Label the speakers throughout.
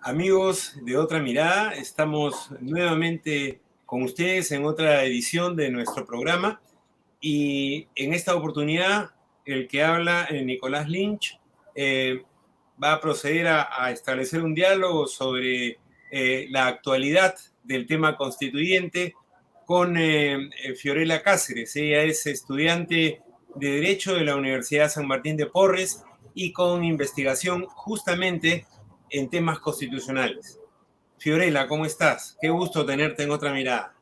Speaker 1: Amigos de Otra Mirada, estamos nuevamente con ustedes en otra edición de nuestro programa y en esta oportunidad el que habla, Nicolás Lynch, eh, va a proceder a establecer un diálogo sobre la actualidad del tema constituyente con Fiorella Cáceres. Ella es estudiante de Derecho de la Universidad San Martín de Porres y con investigación justamente en temas constitucionales. Fiorella, ¿cómo estás? Qué gusto tenerte en Otra Mirada.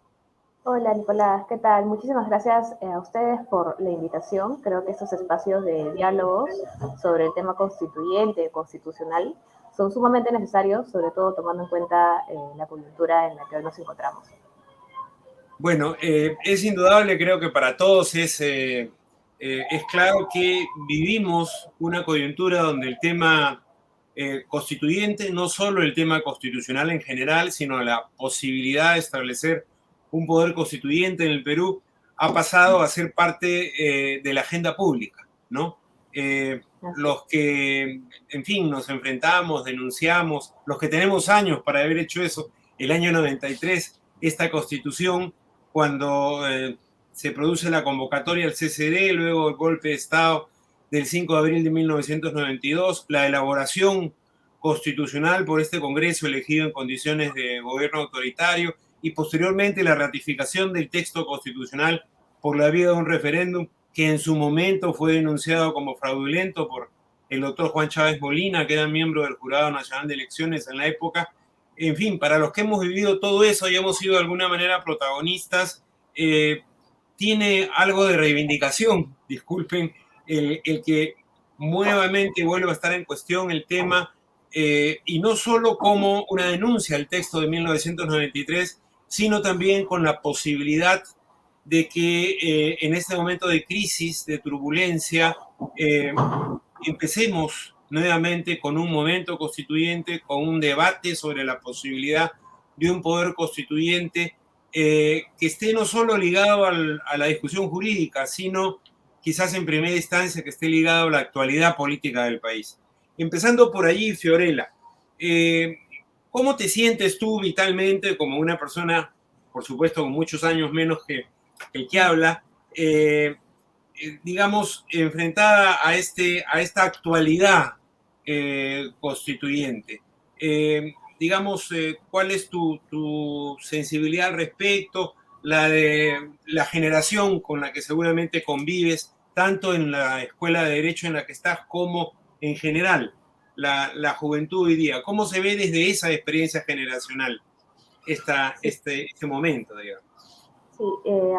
Speaker 2: Hola Nicolás, ¿qué tal? Muchísimas gracias a ustedes por la invitación. Creo que estos espacios de diálogos sobre el tema constituyente, constitucional, son sumamente necesarios, sobre todo tomando en cuenta la coyuntura en la que hoy nos encontramos.
Speaker 1: Bueno, es indudable, creo que para todos es claro que vivimos una coyuntura donde el tema constituyente, no solo el tema constitucional en general, sino la posibilidad de establecer un poder constituyente en el Perú, ha pasado a ser parte de la agenda pública, ¿no?
Speaker 2: Así
Speaker 1: Los que, en fin, nos enfrentamos, denunciamos, los que tenemos años para haber hecho eso, el año 93, esta constitución, cuando se produce la convocatoria al CCD, luego el golpe de Estado del 5 de abril de 1992, la elaboración constitucional por este Congreso elegido en condiciones de gobierno autoritario y posteriormente la ratificación del texto constitucional por la vía de un referéndum que en su momento fue denunciado como fraudulento por el doctor Juan Chávez Molina, que era miembro del Jurado Nacional de Elecciones en la época. En fin, para los que hemos vivido todo eso y hemos sido de alguna manera protagonistas, tiene algo de reivindicación, disculpen, el que nuevamente vuelva a estar en cuestión el tema, y no solo como una denuncia al texto de 1993, sino también con la posibilidad de que en este momento de crisis, de turbulencia, empecemos nuevamente con un momento constituyente, con un debate sobre la posibilidad de un poder constituyente que esté no solo ligado a la discusión jurídica, sino quizás en primera instancia que esté ligado a la actualidad política del país. Empezando por allí, Fiorella, eh, ¿cómo te sientes tú vitalmente como una persona, por supuesto, con muchos años menos que el que habla, digamos, enfrentada a esta actualidad constituyente? Digamos, ¿cuál es tu sensibilidad al respecto? La de la generación con la que seguramente convives, tanto en la escuela de Derecho en la que estás como en general, la juventud hoy día. ¿Cómo se ve desde esa experiencia generacional
Speaker 2: sí.
Speaker 1: este momento, digamos?
Speaker 2: Sí,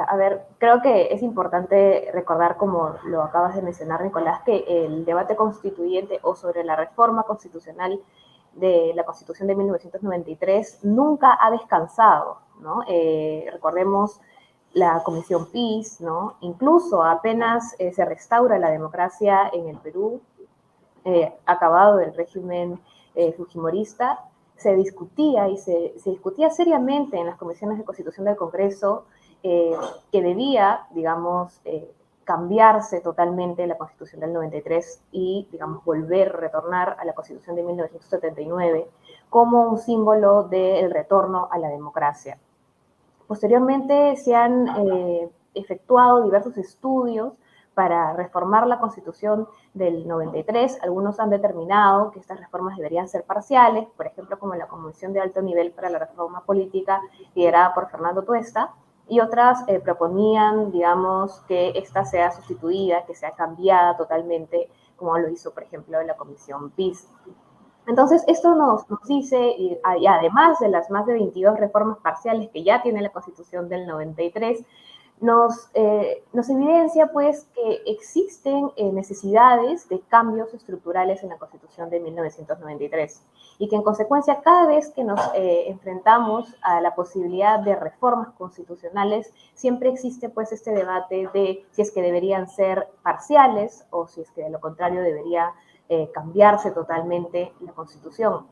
Speaker 2: a ver, creo que es importante recordar, como lo acabas de mencionar, Nicolás, que el debate constituyente o sobre la reforma constitucional de la Constitución de 1993 nunca ha descansado, ¿no? Recordemos la Comisión PIS, ¿no? Incluso apenas se restaura la democracia en el Perú, acabado el régimen fujimorista, se discutía se discutía seriamente en las comisiones de constitución del Congreso eh, que debía, digamos, cambiarse totalmente la Constitución del 93 y, digamos, volver, retornar a la Constitución de 1979 como un símbolo del retorno a la democracia. Posteriormente se han efectuado diversos estudios para reformar la Constitución del 93. Algunos han determinado que estas reformas deberían ser parciales, por ejemplo, como la Comisión de Alto Nivel para la Reforma Política, liderada por Fernando Tuesta, y otras proponían, digamos, que esta sea sustituida, que sea cambiada totalmente, como lo hizo, por ejemplo, la Comisión PIS. Entonces, esto nos dice, y además de las más de 22 reformas parciales que ya tiene la Constitución del 93, nos evidencia pues que existen necesidades de cambios estructurales en la Constitución de 1993 y que en consecuencia cada vez que nos enfrentamos a la posibilidad de reformas constitucionales siempre existe pues este debate de si es que deberían ser parciales o si es que de lo contrario debería cambiarse totalmente la Constitución.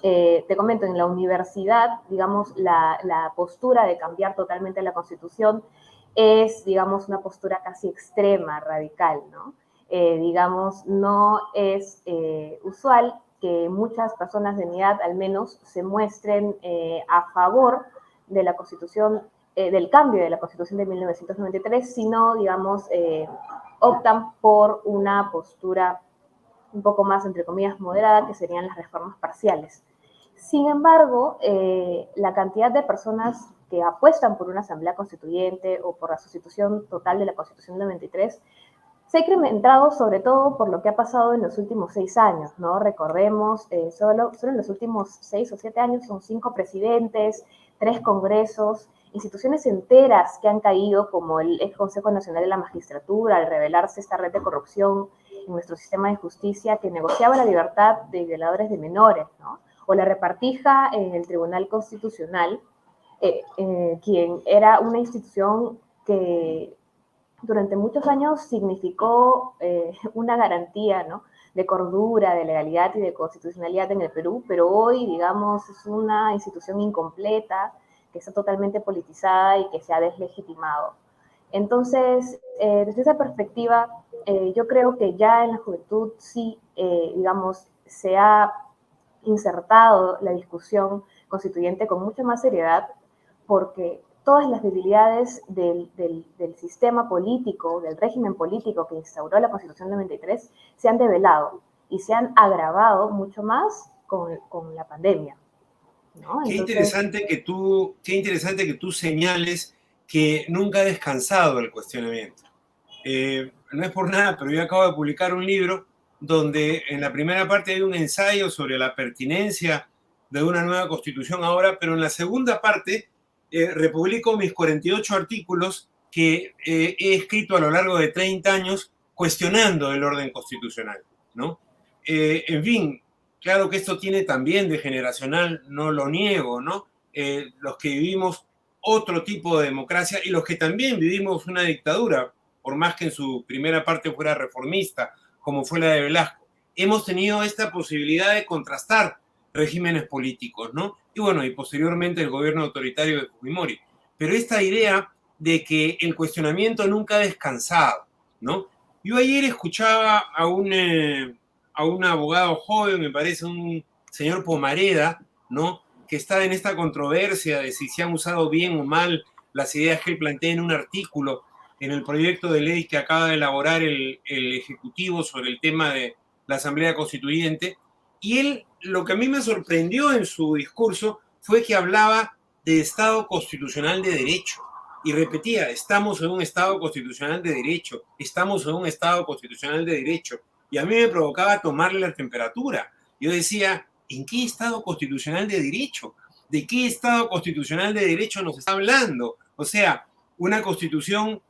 Speaker 2: Te comento, en la universidad, digamos, la postura de cambiar totalmente la Constitución es, digamos, una postura casi extrema, radical, ¿no? Digamos, no es usual que muchas personas de mi edad al menos se muestren a favor de la Constitución, del cambio de la Constitución de 1993, sino, digamos, optan por una postura un poco más, entre comillas, moderada, que serían las reformas parciales. Sin embargo, la cantidad de personas que apuestan por una asamblea constituyente o por la sustitución total de la Constitución del 93 se ha incrementado sobre todo por lo que ha pasado en los últimos 6 años, ¿no? Recordemos, solo en los últimos 6 o 7 años son 5 presidentes, 3 congresos, instituciones enteras que han caído, como el ex Consejo Nacional de la Magistratura, al revelarse esta red de corrupción en nuestro sistema de justicia que negociaba la libertad de violadores de menores, ¿no? O la repartija en el Tribunal Constitucional, quien era una institución que durante muchos años significó una garantía, ¿no?, de cordura, de legalidad y de constitucionalidad en el Perú, pero hoy, digamos, es una institución incompleta, que está totalmente politizada y que se ha deslegitimado. Entonces, desde esa perspectiva, yo creo que ya en la juventud sí, digamos, se ha insertado la discusión constituyente con mucha más seriedad, porque todas las debilidades del sistema político, del régimen político que instauró la Constitución de 93, se han develado y se han agravado mucho más con la pandemia, ¿no?
Speaker 1: Qué
Speaker 2: Entonces,
Speaker 1: interesante que tú señales que nunca ha descansado el cuestionamiento. No es por nada, pero yo acabo de publicar un libro donde en la primera parte hay un ensayo sobre la pertinencia de una nueva constitución ahora, pero en la segunda parte republico mis 48 artículos que he escrito a lo largo de 30 años cuestionando el orden constitucional, ¿no? En fin, claro que esto tiene también de generacional, no lo niego, ¿no? Los que vivimos otro tipo de democracia y los que también vivimos una dictadura, por más que en su primera parte fuera reformista, como fue la de Velasco, hemos tenido esta posibilidad de contrastar regímenes políticos, ¿no? Y bueno, y posteriormente el gobierno autoritario de Fujimori. Pero esta idea de que el cuestionamiento nunca ha descansado, ¿no? Yo ayer escuchaba a un abogado joven, me parece un señor Pomareda, ¿no?, que está en esta controversia de si se han usado bien o mal las ideas que él plantea en un artículo en el proyecto de ley que acaba de elaborar el Ejecutivo sobre el tema de la Asamblea Constituyente. Y él, lo que a mí me sorprendió en su discurso fue que hablaba de Estado constitucional de derecho. Y repetía, estamos en un Estado constitucional de derecho, estamos en un Estado constitucional de derecho. Y a mí me provocaba tomarle la temperatura. Yo decía, ¿en qué Estado constitucional de derecho? ¿De qué Estado constitucional de derecho nos está hablando? O sea, una constitución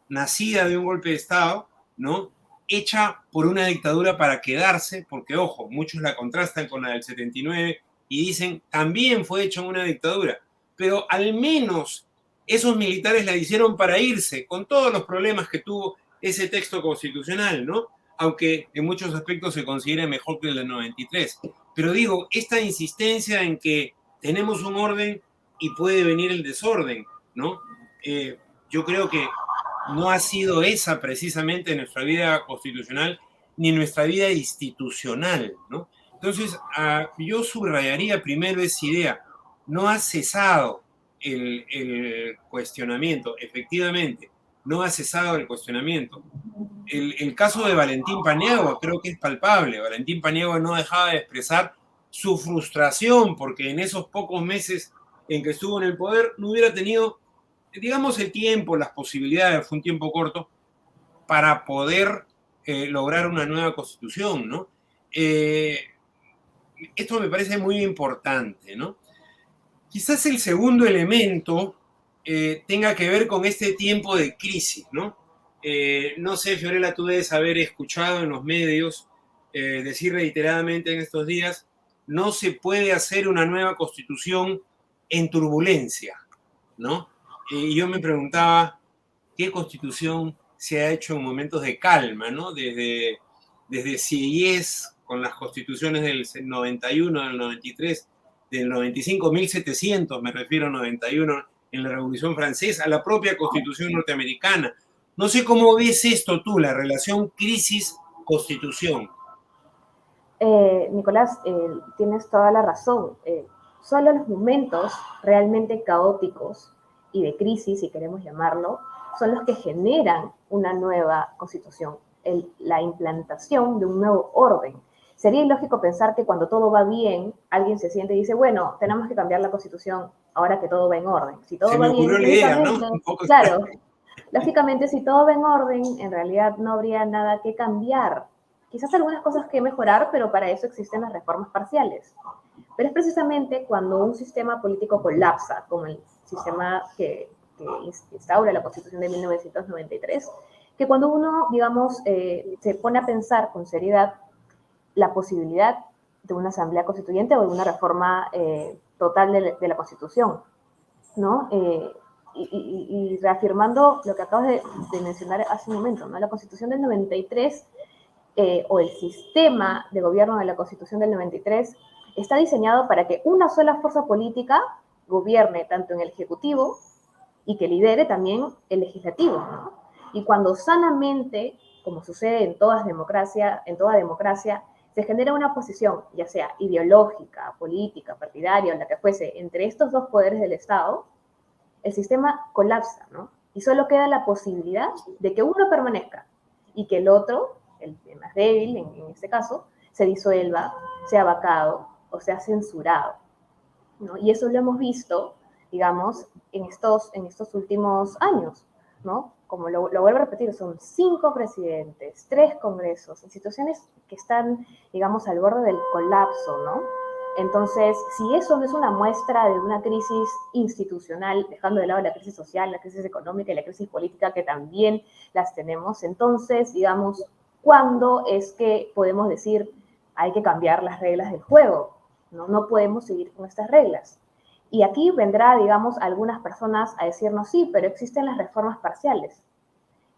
Speaker 1: nacida de un golpe de Estado, ¿no?, hecha por una dictadura para quedarse, porque, ojo, muchos la contrastan con la del 79 y dicen, también fue hecha en una dictadura, pero al menos esos militares la hicieron para irse, con todos los problemas que tuvo ese texto constitucional, ¿no?, aunque en muchos aspectos se considere mejor que el del 93. Pero digo, esta insistencia en que tenemos un orden y puede venir el desorden, ¿no? Yo creo que no ha sido esa precisamente nuestra vida constitucional ni nuestra vida institucional, ¿no? Entonces, yo subrayaría primero esa idea. No ha cesado el cuestionamiento, efectivamente, no ha cesado el cuestionamiento. El caso de Valentín Paniagua creo que es palpable. Valentín Paniagua no dejaba de expresar su frustración porque en esos pocos meses en que estuvo en el poder no hubiera tenido, digamos, el tiempo, las posibilidades, fue un tiempo corto, para poder lograr una nueva constitución, ¿no? Esto me parece muy importante, ¿no? Quizás el segundo elemento tenga que ver con este tiempo de crisis, ¿no? No sé, Fiorella, tú debes haber escuchado en los medios decir reiteradamente en estos días, no se puede hacer una nueva constitución en turbulencia, ¿no? Y yo me preguntaba, ¿qué constitución se ha hecho en momentos de calma, ¿no? Desde Sieyès, con las constituciones del 91, del 93, del 95, 1700, me refiero a 91, en la Revolución Francesa, a la propia Constitución norteamericana. No sé cómo ves esto tú, la relación crisis-constitución.
Speaker 2: Nicolás, tienes toda la razón. Solo los momentos realmente caóticos y de crisis, si queremos llamarlo, son los que generan una nueva constitución, la implantación de un nuevo orden. Sería ilógico pensar que cuando todo va bien, alguien se siente y dice, bueno, tenemos que cambiar la constitución ahora que todo va en orden. Si todo
Speaker 1: Se me
Speaker 2: va bien,
Speaker 1: ocurrió la idea, ¿no?
Speaker 2: lógicamente,
Speaker 1: Un poco
Speaker 2: claro, lógicamente si todo va en orden, en realidad no habría nada que cambiar. Quizás algunas cosas que mejorar, pero para eso existen las reformas parciales. Pero es precisamente cuando un sistema político colapsa, como el sistema que instaura la Constitución de 1993, que cuando uno, digamos, se pone a pensar con seriedad la posibilidad de una asamblea constituyente o de una reforma total de la Constitución, ¿no? Y reafirmando lo que acabas de mencionar hace un momento, ¿no? La Constitución del 93 o el sistema de gobierno de la Constitución del 93 está diseñado para que una sola fuerza política gobierne tanto en el Ejecutivo y que lidere también el Legislativo, ¿no? Y cuando sanamente, como sucede en toda democracia, se genera una posición, ya sea ideológica, política, partidaria, o la que fuese, entre estos dos poderes del Estado, el sistema colapsa, ¿no? Y solo queda la posibilidad de que uno permanezca y que el otro, el más débil en este caso, se disuelva, sea vacado o sea censurado, ¿no? Y eso lo hemos visto, digamos, en estos últimos años, ¿no? Como lo vuelvo a repetir, son 5 presidentes, 3 congresos, instituciones que están, digamos, al borde del colapso, ¿no? Entonces, si eso no es una muestra de una crisis institucional, dejando de lado la crisis social, la crisis económica y la crisis política, que también las tenemos, entonces, digamos, ¿cuándo es que podemos decir hay que cambiar las reglas del juego? No, no podemos seguir con estas reglas. Y aquí vendrá, digamos, algunas personas a decirnos, sí, pero existen las reformas parciales.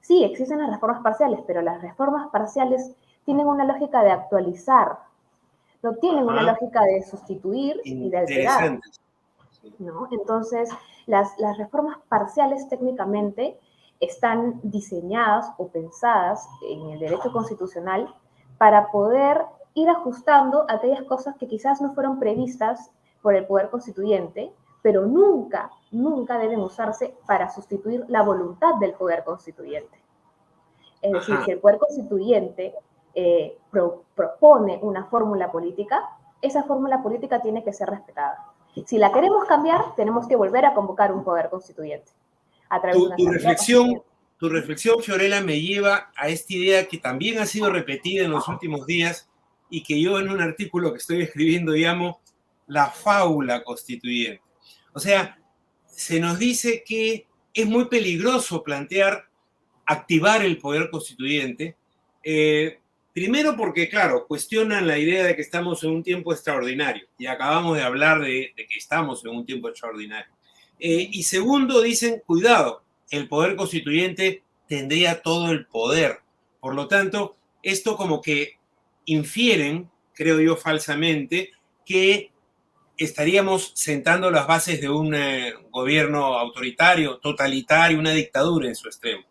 Speaker 2: Sí, existen las reformas parciales, pero las reformas parciales tienen una lógica de actualizar, no tienen una
Speaker 1: Ajá,
Speaker 2: lógica de sustituir y de alterar,
Speaker 1: interesante. Sí.
Speaker 2: ¿no? Entonces, las reformas parciales técnicamente están diseñadas o pensadas en el derecho constitucional para poder ir ajustando aquellas cosas que quizás no fueron previstas por el poder constituyente, pero nunca, nunca deben usarse para sustituir la voluntad del poder constituyente. Es decir,
Speaker 1: Ajá.
Speaker 2: si el poder constituyente propone una fórmula política, esa fórmula política tiene que ser respetada. Si la queremos cambiar, tenemos que volver a convocar un poder constituyente a través de
Speaker 1: Tu,
Speaker 2: una
Speaker 1: tu
Speaker 2: asamblea
Speaker 1: reflexión,
Speaker 2: constituyente.
Speaker 1: tu reflexión, Fiorella, me lleva a esta idea que también ha sido repetida en los últimos días y que yo en un artículo que estoy escribiendo llamo la fábula constituyente. O sea, se nos dice que es muy peligroso plantear activar el poder constituyente. Primero porque, claro, cuestionan la idea de que estamos en un tiempo extraordinario y acabamos de hablar de que estamos en un tiempo extraordinario. Y segundo, dicen, cuidado, el poder constituyente tendría todo el poder. Por lo tanto, esto como que infieren, creo yo falsamente, que estaríamos sentando las bases de un gobierno autoritario, totalitario, una dictadura en su extremo.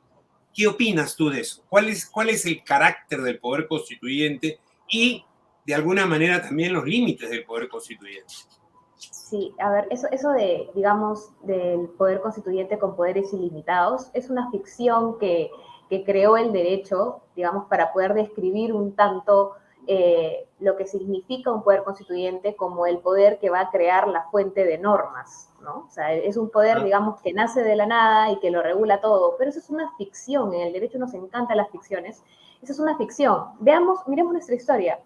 Speaker 1: ¿Qué opinas tú de eso? Cuál es el carácter del poder constituyente y, de alguna manera, también los límites del poder constituyente?
Speaker 2: Sí, a ver, eso de, digamos, del poder constituyente con poderes ilimitados es una ficción que creó el derecho, digamos, para poder describir un tanto lo que significa un poder constituyente como el poder que va a crear la fuente de normas, ¿no? O sea, es un poder,
Speaker 1: ¿Ah?
Speaker 2: digamos, que nace de la nada y que lo regula todo, pero eso es una ficción, en el derecho nos encantan las ficciones, eso es una ficción. Veamos, miremos nuestra historia.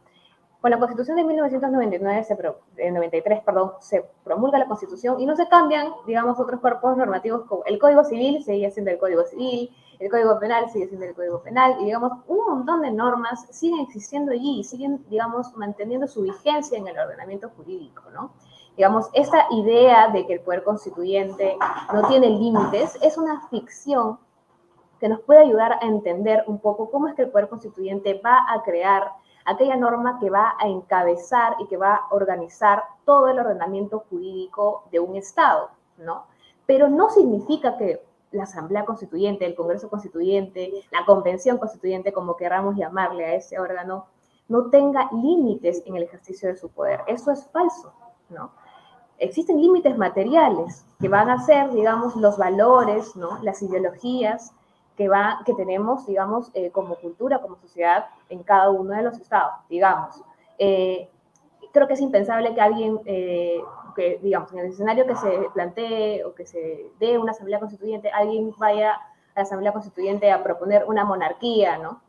Speaker 2: Con la Constitución de 1999, 93, perdón, se promulga la Constitución y no se cambian, digamos, otros cuerpos normativos como el Código Civil sigue siendo el Código Civil, el Código Penal sigue siendo el Código Penal y, digamos, un montón de normas siguen existiendo allí y siguen, digamos, manteniendo su vigencia en el ordenamiento jurídico, ¿no? Digamos, esta idea de que el poder constituyente no tiene límites es una ficción que nos puede ayudar a entender un poco cómo es que el poder constituyente va a crear aquella norma que va a encabezar y que va a organizar todo el ordenamiento jurídico de un Estado, ¿no? Pero no significa que la Asamblea Constituyente, el Congreso Constituyente, la Convención Constituyente, como queramos llamarle a ese órgano, no tenga límites en el ejercicio de su poder. Eso es falso, ¿no? Existen límites materiales que van a ser, digamos, los valores, ¿no? Las ideologías que tenemos, digamos, como cultura, como sociedad en cada uno de los estados, digamos. Creo que es impensable que alguien, que digamos, en el escenario que se plantee o que se dé una asamblea constituyente, alguien vaya a la asamblea constituyente a proponer una monarquía, ¿no?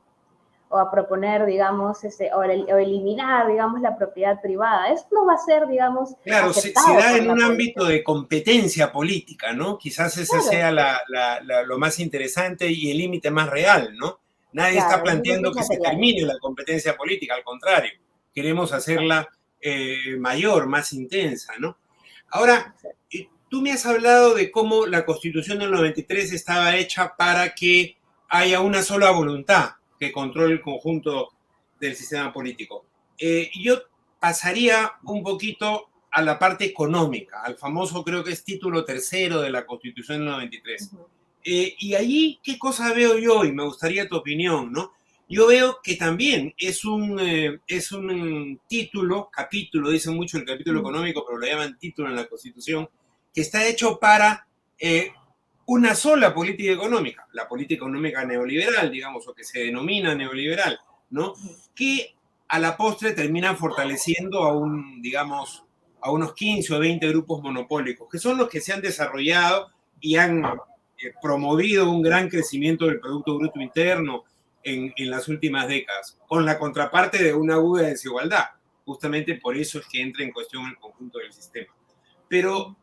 Speaker 2: O a proponer, digamos, o eliminar, digamos, la propiedad privada. Eso no va a ser, digamos,
Speaker 1: Claro, se
Speaker 2: aceptado
Speaker 1: da
Speaker 2: por
Speaker 1: en
Speaker 2: la
Speaker 1: un ámbito
Speaker 2: población.
Speaker 1: de competencia política, ¿no? Quizás ese
Speaker 2: Claro,
Speaker 1: sea lo más interesante y el límite más real, ¿no? Nadie está
Speaker 2: claro, los límites
Speaker 1: planteando que se
Speaker 2: materiales.
Speaker 1: termine la competencia política, al contrario, queremos
Speaker 2: Exacto,
Speaker 1: hacerla mayor, más intensa, ¿no? Ahora,
Speaker 2: exacto.
Speaker 1: tú me has hablado de cómo la Constitución del 93 estaba hecha para que haya una sola voluntad que controle el conjunto del sistema político. Yo pasaría un poquito a la parte económica, al famoso, creo que es título tercero de la Constitución del 93.
Speaker 2: Uh-huh.
Speaker 1: Y allí, ¿qué cosa veo yo? Y me gustaría tu opinión, ¿no? Yo veo que también es un título, capítulo, dicen mucho el capítulo
Speaker 2: Uh-huh.
Speaker 1: económico, pero lo llaman título en la Constitución, que está hecho para una sola política económica, la política económica neoliberal, digamos, o que se denomina neoliberal, ¿no? Que a la postre termina fortaleciendo digamos, a unos 15 o 20 grupos monopólicos, que son los que se han desarrollado y han promovido un gran crecimiento del Producto Bruto Interno en las últimas décadas, con la contraparte de una aguda desigualdad. Justamente por eso es que entra en cuestión el conjunto del sistema. Pero,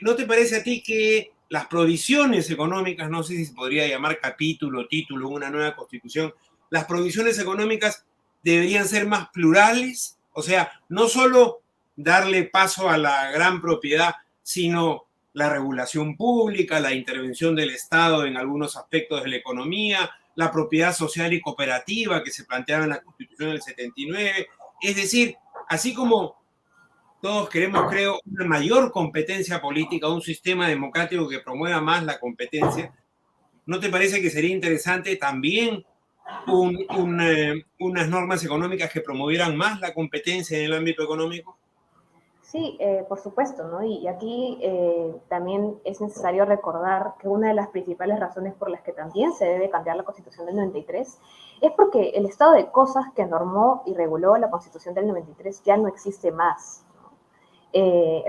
Speaker 1: ¿no te parece a ti que las provisiones económicas, no sé si se podría llamar capítulo, título, una nueva constitución, las provisiones económicas deberían ser más plurales? O sea, no solo darle paso a la gran propiedad, sino la regulación pública, la intervención del Estado en algunos aspectos de la economía, la propiedad social y cooperativa que se planteaba en la Constitución del 79. Es decir, así como todos queremos, creo, una mayor competencia política, un sistema democrático que promueva más la competencia, ¿no te parece que sería interesante también unas normas económicas que promovieran más la competencia en el ámbito económico?
Speaker 2: Sí, por supuesto, ¿no? Y aquí también es necesario recordar que una de las principales razones por las que también se debe cambiar la Constitución del 93 es porque el estado de cosas que normó y reguló la Constitución del 93 ya no existe más.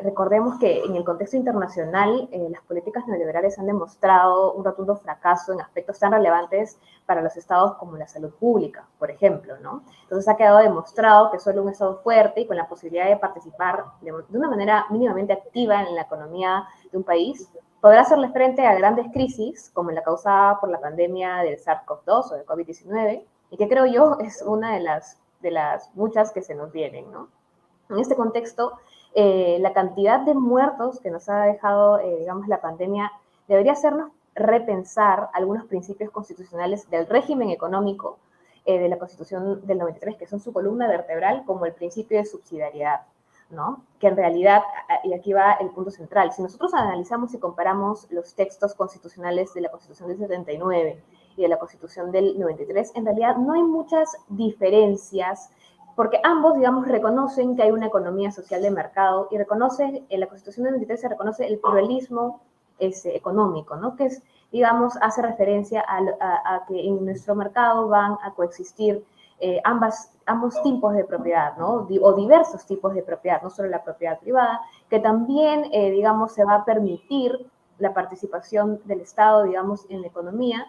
Speaker 2: Recordemos que en el contexto internacional las políticas neoliberales han demostrado un rotundo fracaso en aspectos tan relevantes para los estados como la salud pública, por ejemplo, ¿no? Entonces ha quedado demostrado que solo un estado fuerte y con la posibilidad de participar de una manera mínimamente activa en la economía de un país podrá hacerle frente a grandes crisis como la causada por la pandemia del SARS-CoV-2 o del COVID-19 y que creo yo es una de las muchas que se nos vienen, ¿no? En este contexto, la cantidad de muertos que nos ha dejado, digamos, la pandemia debería hacernos repensar algunos principios constitucionales del régimen económico de la Constitución del 93, que son su columna vertebral, como el principio de subsidiariedad, ¿no? Que en realidad, y aquí va el punto central, si nosotros analizamos y comparamos los textos constitucionales de la Constitución del 79 y de la Constitución del 93, en realidad no hay muchas diferencias porque ambos, digamos, reconocen que hay una economía social de mercado y reconocen, en la Constitución del 93 se reconoce el pluralismo económico, ¿no? Que es, digamos, hace referencia a que en nuestro mercado van a coexistir ambos tipos de propiedad, ¿no? O diversos tipos de propiedad, no solo la propiedad privada, que también, digamos, se va a permitir la participación del Estado, digamos, en la economía,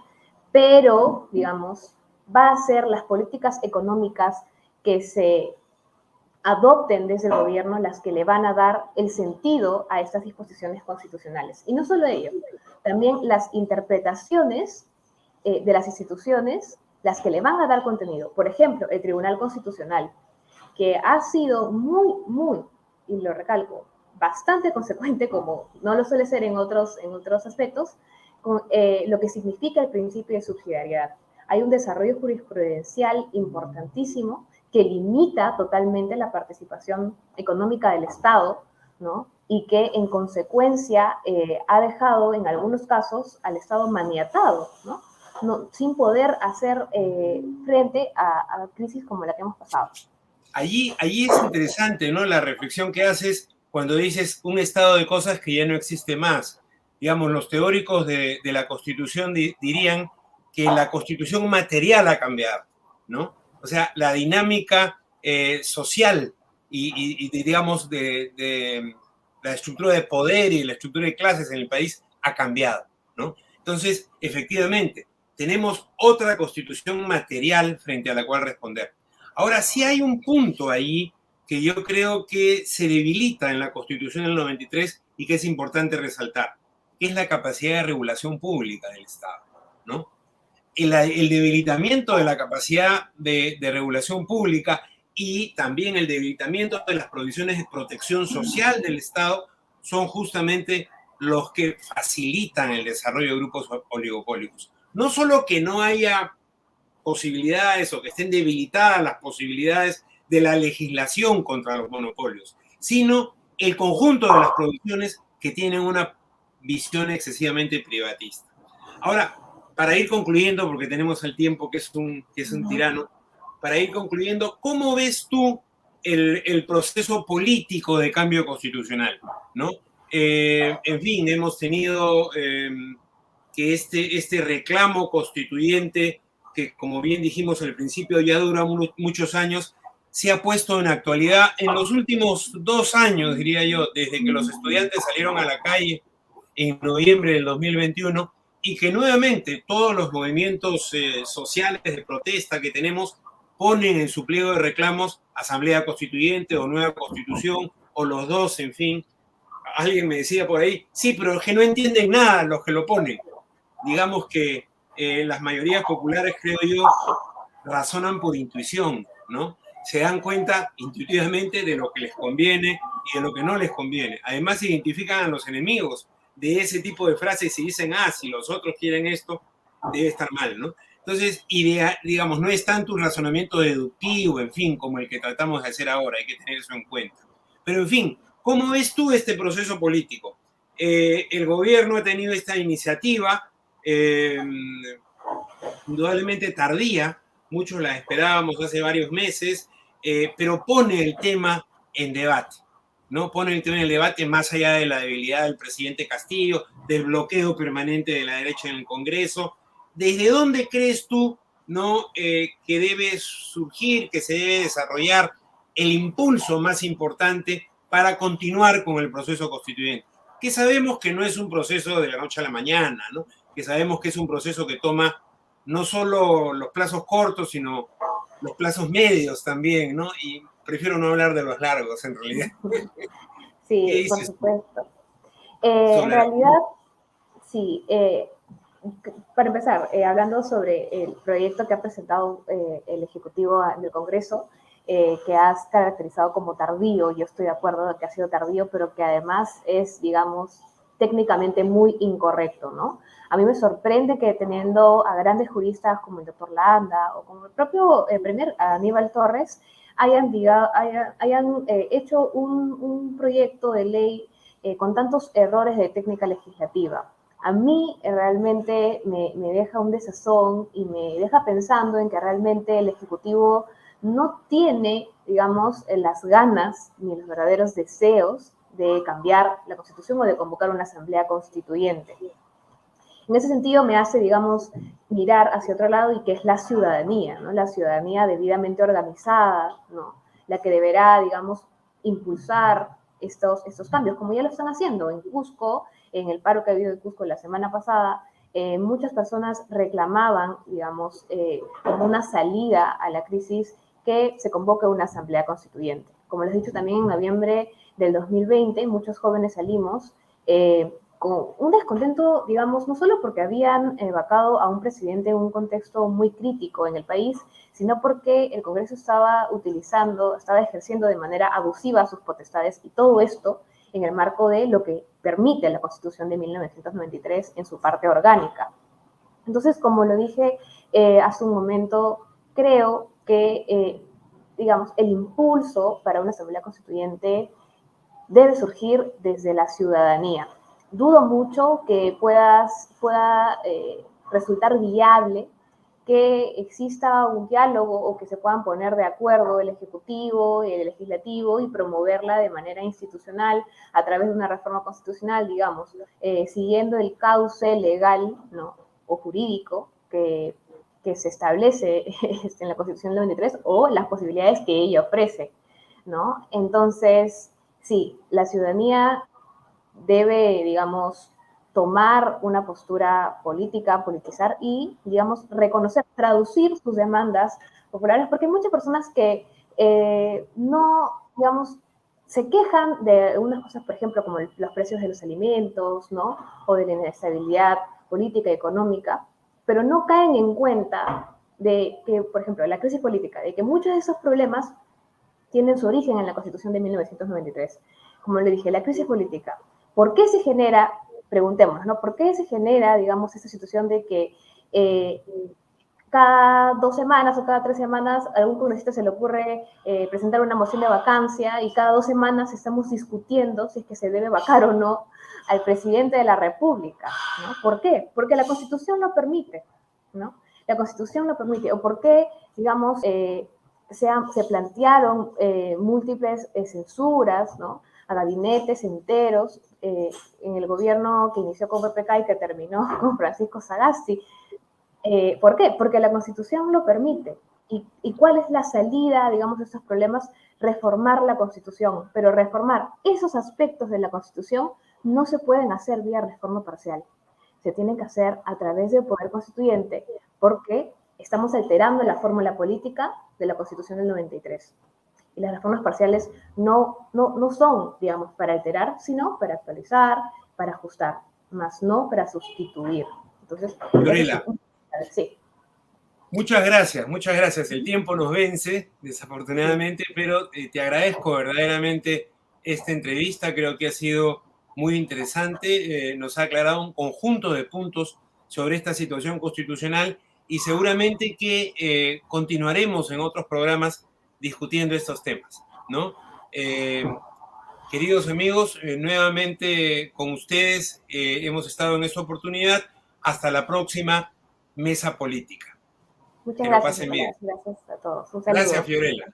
Speaker 2: pero, digamos, va a ser las políticas económicas que se adopten desde el gobierno las que le van a dar el sentido a estas disposiciones constitucionales. Y no solo ello, también las interpretaciones de las instituciones, las que le van a dar contenido. Por ejemplo, el Tribunal Constitucional, que ha sido muy, y lo recalco, bastante consecuente, como no lo suele ser en otros aspectos, con lo que significa el principio de subsidiariedad. Hay un desarrollo jurisprudencial importantísimo que limita totalmente la participación económica del Estado, ¿no? Y que en consecuencia ha dejado en algunos casos al Estado maniatado, ¿no? Sin poder hacer frente a crisis como la que hemos pasado.
Speaker 1: allí es interesante, ¿no? La reflexión que haces cuando dices un estado de cosas que ya no existe más. Digamos, los teóricos de la Constitución dirían que la Constitución material ha cambiado, ¿no? O sea, la dinámica social digamos, de la estructura de poder y la estructura de clases en el país ha cambiado, ¿no? Entonces, efectivamente, tenemos otra Constitución material frente a la cual responder. Ahora, sí hay un punto ahí que yo creo que se debilita en la Constitución del 93 y que es importante resaltar, que es la capacidad de regulación pública del Estado, ¿no? El debilitamiento de la capacidad de regulación pública y también el debilitamiento de las provisiones de protección social del Estado son justamente los que facilitan el desarrollo de grupos oligopólicos. No solo que no haya posibilidades o que estén debilitadas las posibilidades de la legislación contra los monopolios, sino el conjunto de las provisiones que tienen una visión excesivamente privatista. Ahora, para ir concluyendo, porque tenemos el tiempo que es un tirano, para ir concluyendo, ¿cómo ves tú el proceso político de cambio constitucional? ¿No? En fin, hemos tenido que este reclamo constituyente, que como bien dijimos al principio ya dura muchos años, se ha puesto en actualidad en los últimos 2 años, diría yo, desde que los estudiantes salieron a la calle en noviembre del 2021 y que nuevamente todos los movimientos sociales de protesta que tenemos ponen en su pliego de reclamos asamblea constituyente o nueva constitución o los dos, en fin. Alguien me decía por ahí, sí, pero es que no entienden nada los que lo ponen. Digamos que las mayorías populares, creo yo, razonan por intuición, ¿no? Se dan cuenta intuitivamente de lo que les conviene y de lo que no les conviene. Además, identifican a los enemigos de ese tipo de frases y dicen, si los otros quieren esto, debe estar mal, ¿no? Entonces, digamos, no es tanto un razonamiento deductivo, en fin, como el que tratamos de hacer ahora, hay que tener eso en cuenta. Pero, en fin, ¿cómo ves tú este proceso político? El gobierno ha tenido esta iniciativa, indudablemente tardía, muchos la esperábamos hace varios meses, pero pone el tema en debate, ¿no? Pone el tema en el debate más allá de la debilidad del presidente Castillo, del bloqueo permanente de la derecha en el Congreso. ¿Desde dónde crees tú, no, que debe surgir, que se debe desarrollar el impulso más importante para continuar con el proceso constituyente? Que sabemos que no es un proceso de la noche a la mañana, ¿no? Que sabemos que es un proceso que toma no solo los plazos cortos, sino los plazos medios también, ¿no? Y prefiero no hablar de los largos, en realidad.
Speaker 2: Sí, por supuesto. En realidad, sí. Para empezar, hablando sobre el proyecto que ha presentado el Ejecutivo del Congreso, que has caracterizado como tardío, yo estoy de acuerdo de que ha sido tardío, pero que además es, digamos, técnicamente muy incorrecto, ¿no? A mí me sorprende que teniendo a grandes juristas como el doctor Landa o como el propio Premier Aníbal Torres hayan hecho un proyecto de ley con tantos errores de técnica legislativa. A mí realmente me deja un desazón y me deja pensando en que realmente el Ejecutivo no tiene, digamos, las ganas ni los verdaderos deseos de cambiar la Constitución o de convocar una asamblea constituyente. En ese sentido me hace, digamos, mirar hacia otro lado y que es la ciudadanía, ¿no? La ciudadanía debidamente organizada, ¿no? La que deberá, digamos, impulsar estos cambios, como ya lo están haciendo en Cusco, en el paro que ha habido en Cusco la semana pasada. Muchas personas reclamaban, digamos, como una salida a la crisis, que se convoque una asamblea constituyente. Como les he dicho también, en noviembre del 2020 muchos jóvenes salimos con un descontento, digamos, no solo porque habían vacado a un presidente en un contexto muy crítico en el país, sino porque el Congreso estaba ejerciendo de manera abusiva sus potestades, y todo esto en el marco de lo que permite la Constitución de 1993 en su parte orgánica. Entonces, como lo dije hace un momento, creo que, digamos, el impulso para una asamblea constituyente debe surgir desde la ciudadanía. Dudo mucho que pueda resultar viable que exista un diálogo o que se puedan poner de acuerdo el Ejecutivo y el Legislativo y promoverla de manera institucional a través de una reforma constitucional, digamos, siguiendo el cauce legal, ¿no?, o jurídico que se establece en la Constitución del 93 o las posibilidades que ella ofrece, ¿no? Entonces, sí, la ciudadanía debe, digamos, tomar una postura política, politizar y, digamos, reconocer, traducir sus demandas populares, porque hay muchas personas que no, digamos, se quejan de unas cosas, por ejemplo, como los precios de los alimentos, ¿no? O de la inestabilidad política y económica, pero no caen en cuenta de que, por ejemplo, la crisis política, de que muchos de esos problemas tienen su origen en la Constitución de 1993. Como le dije, la crisis política. ¿Por qué se genera, preguntémonos, ¿no? ¿Por qué se genera, digamos, esta situación de que cada 2 semanas o cada 3 semanas a algún congresista se le ocurre presentar una moción de vacancia y cada 2 semanas estamos discutiendo si es que se debe vacar o no al presidente de la República, ¿no? ¿Por qué? Porque la Constitución lo permite, ¿no? La Constitución lo permite. ¿O por qué, digamos, se plantearon múltiples censuras, ¿no?, a gabinetes enteros en el gobierno que inició con PPK y que terminó con Francisco Sagasti? ¿Por qué? Porque la Constitución lo permite. ¿Y cuál es la salida, digamos, de estos problemas? Reformar la Constitución, pero reformar esos aspectos de la Constitución no se pueden hacer vía reforma parcial. Se tienen que hacer a través del poder constituyente, porque estamos alterando la fórmula política de la Constitución del 93. Y las reformas parciales no son, digamos, para alterar, sino para actualizar, para ajustar, más no para sustituir. Entonces,
Speaker 1: Fiorella,
Speaker 2: sí.
Speaker 1: muchas gracias, muchas gracias. El tiempo nos vence, desafortunadamente, pero te agradezco verdaderamente esta entrevista. Creo que ha sido muy interesante. Nos ha aclarado un conjunto de puntos sobre esta situación constitucional y seguramente que continuaremos en otros programas discutiendo estos temas, ¿no? Queridos amigos, nuevamente con ustedes hemos estado en esta oportunidad. Hasta la próxima mesa política.
Speaker 2: Muchas
Speaker 1: Que lo
Speaker 2: gracias,
Speaker 1: pasen
Speaker 2: Nicolás.
Speaker 1: bien.
Speaker 2: Gracias a todos. Un
Speaker 1: Gracias,
Speaker 2: saludo.
Speaker 1: Fiorella.